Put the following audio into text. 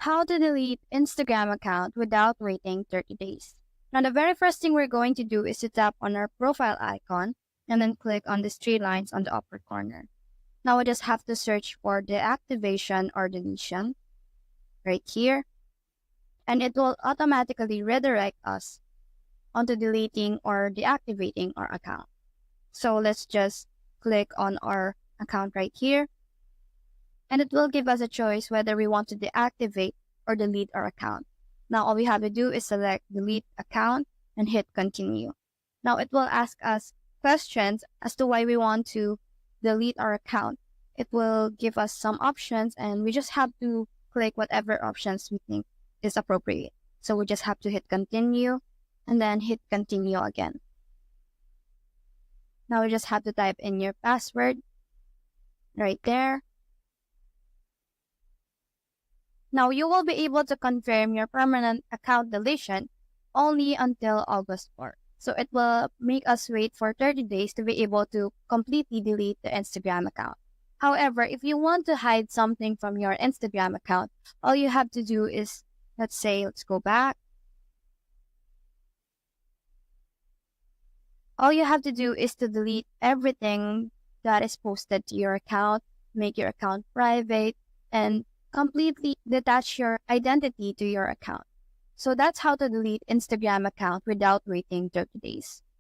How to delete Instagram account without waiting 30 days. Now, the very first thing we're going to do is to tap on our profile icon and then click on these three lines on the upper corner. Now, we just have to search for deactivation or deletion right here, and it will automatically redirect us onto deleting or deactivating our account. So let's just click on our account right here, and it will give us a choice whether we want to deactivate or delete our account. Now, all we have to do is select delete account and hit continue. Now, it will ask us questions as to why we want to delete our account. It will give us some options, and we just have to click whatever options we think is appropriate. So we just have to hit continue and then hit continue again. Now we just have to type in your password right there. Now you will be able to confirm your permanent account deletion only until August 4th. So it will make us wait for 30 days to be able to completely delete the Instagram account. However, if you want to hide something from your Instagram account, all you have to do is, let's go back. All you have to do is to delete everything that is posted to your account, make your account private, and completely detach your identity to your account. So that's how to delete Instagram account without waiting 30 days.